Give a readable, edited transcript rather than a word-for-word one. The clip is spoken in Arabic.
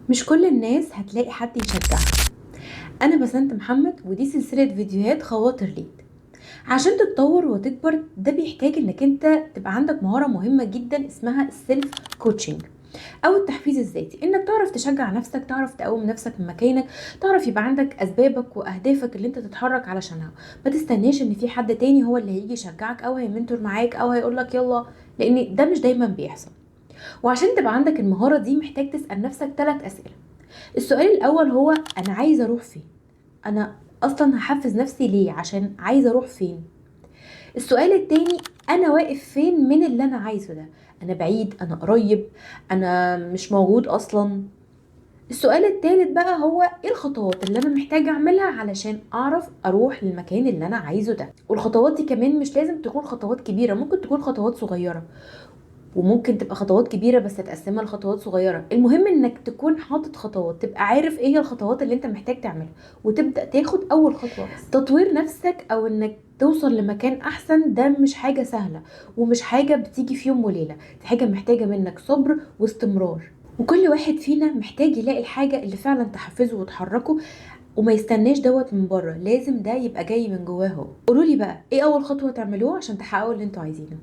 مش كل الناس هتلاقي حد يشجعها. انا بسنت محمد ودي سلسلة فيديوهات خواطر ليك. عشان تتطور وتكبر ده بيحتاج انك انت تبقى عندك مهارة مهمة جدا اسمها السيلف كوتشنج او التحفيز الذاتي، انك تعرف تشجع نفسك، تعرف تقوم نفسك من مكانك، تعرف يبقى عندك اسبابك واهدافك اللي انت تتحرك علشانها. ما تستناش ان في حد تاني هو اللي هيجي يشجعك او هيمنتور معاك او هيقولك يلا، لان ده مش دايما بيحصل. وعشان تبقى عندك المهارة دي محتاج تسأل نفسك 3 اسئلة. السؤال الاول هو انا عايزه اروح فين؟ انا اصلا هحفز نفسي ليه عشان عايزه اروح فين؟ السؤال التاني انا واقف فين من اللي انا عايزه ده؟ انا بعيد، انا قريب، انا مش موجود اصلا. السؤال التالت بقى هو ايه الخطوات اللي انا محتاجه اعملها علشان اعرف اروح للمكان اللي انا عايزه ده؟ والخطوات دي كمان مش لازم تكون خطوات كبيره، ممكن تكون خطوات صغيره، وممكن تبقى خطوات كبيرة بس تقسمها لخطوات صغيرة. المهم انك تكون حاطط خطوات، تبقى عارف ايه هي الخطوات اللي انت محتاج تعملها وتبدأ تاخد اول خطوة. بس تطوير نفسك او انك توصل لمكان احسن ده مش حاجة سهلة، ومش حاجة بتيجي في يوم وليلة، دي حاجة محتاجة منك صبر واستمرار. وكل واحد فينا محتاج يلاقي الحاجة اللي فعلا تحفزه وتحركه، وما يستناش دوت من بره، لازم ده يبقى جاي من جواه هو. قولولي بقى ايه اول خطوة تعملوها عشان تحققوا اللي انتوا عايزينه.